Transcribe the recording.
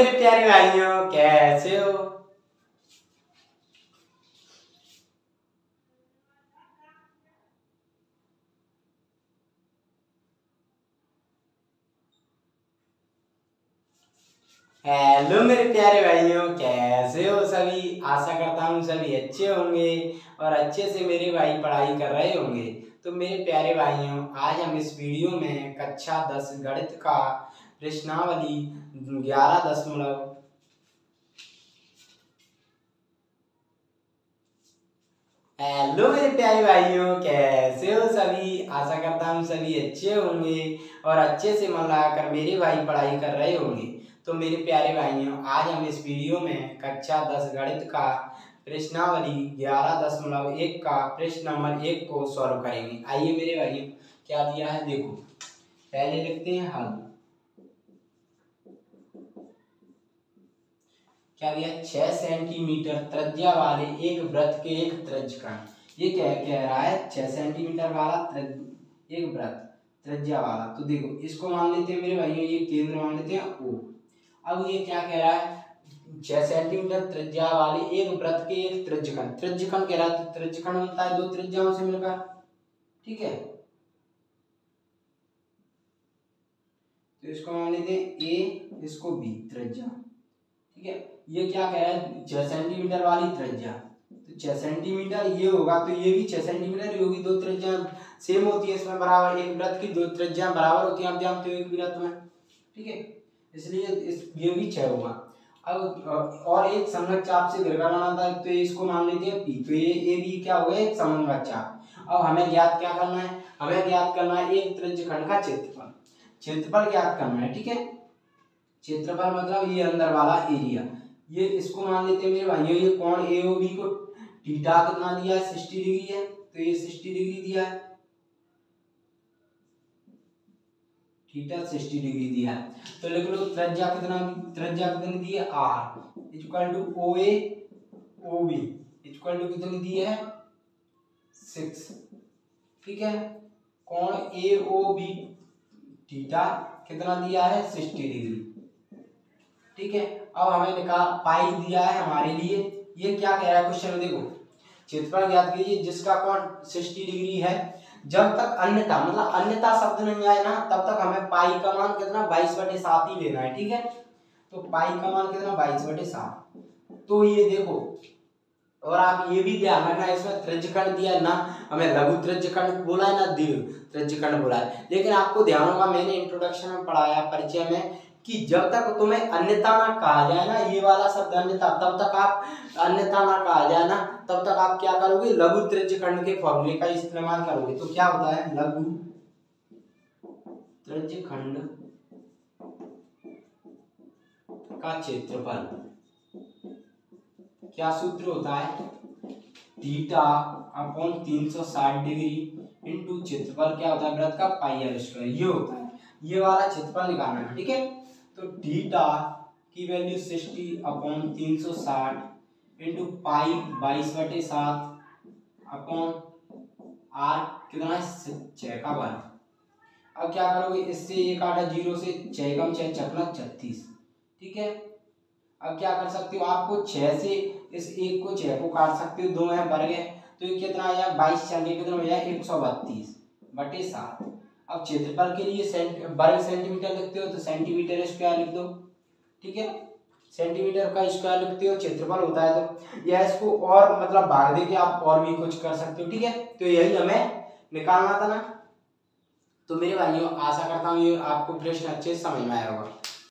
मेरे प्यारे भाइयों, कैसे हो। हेलो मेरे प्यारे भाइयों, कैसे हो सभी। आशा करता हूँ सभी अच्छे होंगे और अच्छे से मेरे भाई पढ़ाई कर रहे होंगे। तो मेरे प्यारे भाइयों, आज हम इस वीडियो में कक्षा 10 गणित का प्रश्नावली 11 हेलो मेरे प्यारे भाइयों, कैसे हो सभी। आशा करता हूँ सभी अच्छे होंगे और अच्छे से मन लगाकर मेरे भाई पढ़ाई कर रहे होंगे। तो मेरे प्यारे भाइयों, आज हम इस वीडियो में कक्षा 10 गणित का प्रश्नावली 11.1 का प्रश्न नंबर 1 को सॉल्व करेंगे। आइए मेरे भाइयों, क्या दिया है देखो। पहले लिखते हैं हल। क्या दिया, 6 सेंटीमीटर त्रिज्या वाले एक वृत्त के एक त्रिज्यकण। ये क्या कह रहा है, 6 सेंटीमीटर वाला एक वृत्त त्रिज्या वाला। तो देखो, इसको मान लेते हैं मेरे भाइयों, ये केंद्र मान लेते हैं O। अब ये क्या कह रहा है, 6 सेंटीमीटर त्रिज्या वाले एक वृत्त के एक त्रिज्यकण। त्रिज्यकण कह रहा है, तो त्रिज्यकण बनता है दो त्रिज्याओं से मिलकर, ठीक है। तो इसको मान लेते हैं A, इसको B त्रिज्या, ठीक है। ये क्या कह रहा है, 6 सेंटीमीटर वाली त्रिज्या। तो 6 सेंटीमीटर ये होगा, तो ये भी 6 सेंटीमीटर ही होगी। दो त्रिज्या सेम होती है इसमें, बराबर। एक वृत्त की दो त्रिज्या बराबर होती है, आप जानते हो, एक वृत्त में, ठीक है। इसलिए ये भी 6 होगा। अब और एक समलंब चाप से घिरकर बनाता है, तो इसको मान लेते हैं P। तो ये भी क्या हो गया, एक समलंब चाप। अब हमें ज्ञात क्या करना है, हमें ज्ञात करना है एक त्रिज्यखंड का क्षेत्रफल। क्षेत्रफल ज्ञात करना है, ठीक है। क्षेत्रफल मतलब ये अंदर वाला एरिया। ये इसको मान लेते हैं मेरे भाइयों, ये कोण AOB को थीटा कितना दिया है, 60 डिग्री है। तो ये 60 डिग्री दिया है, थीटा 60 डिग्री दिया है। तो लिख लो त्रिज्या कितनी दी है, R equal to OA OB equal to कितनी दी है, 6, ठीक है। कोण AOB थीटा कितना दिया है, 60 डिग्री, ठीक है। अब हमें निकाल पाई दिया है हमारे लिए। ये क्या कह रहा है क्वेश्चन में, देखो, क्षेत्रफल ज्ञात कीजिए जिसका कोण 60 डिग्री है। जब तक अन्यथा मतलब अन्यथा शब्द नहीं आए ना, तब तक हमें पाई का मान कितना 22/7 ही लेना है, ठीक है। तो पाई का मान कितना 22/7। तो ये देखो, और आप ये भी ध्यान रखना, इसमें त्रिज्यखंड दिया है ना, हमें लघु त्रिज्यखंड बोला है ना दीर्घ त्रिज्यखंड बोला है। लेकिन आपको ध्यान होगा, मैंने इंट्रोडक्शन में पढ़ाया, परिचय में, कि जब तक तुम्हें अन्यथा ना कहा जाए ना, ये वाला शब्द अन्यथा, तब तक आप अन्यथा ना कहा जाए ना, तब तक आप क्या करोगे, लघु त्रिज्यखंड के फॉर्मूले का इस्तेमाल करोगे। तो क्या होता है, लघु त्रिज्यखंड का क्षेत्रफल, क्या सूत्र होता है, थीटा अपॉन 360 डिग्री इंटू क्षेत्रफल क्या होता है वृत्त का, πr²। ये होता है, ये वाला क्षेत्रफल निकालना है, ठीक है। तो थीटा की value 60 upon 360 into pi 22/7 upon r कितना है, 6 का वर्ग। अब क्या करोगे, इससे ये काटा 0 से 6 कम 6 छक्का 36, ठीक है। अब क्या कर सकते हो, आपको 6 से इस एक को 6 को काट सकते हो, दो है वर्ग है, तो ये कितना आया 22 चालिए कितना हो जाए 132/7। अब क्षेत्रफल के लिए वर्ग सेंटीमीटर लिखते हो तो सेंटीमीटर स्क्वायर लिख दो, ठीक है। सेंटीमीटर का स्क्वायर लिखते हो, क्षेत्रफल होता है, तो यह इसको और मतलब भाग दे के आप और भी कुछ कर सकते हो, ठीक है। तो यही हमें निकालना था ना। तो मेरे भाइयों, आशा करता हूँ ये आपको प्रश्न अच्छे से समझ में आया होगा।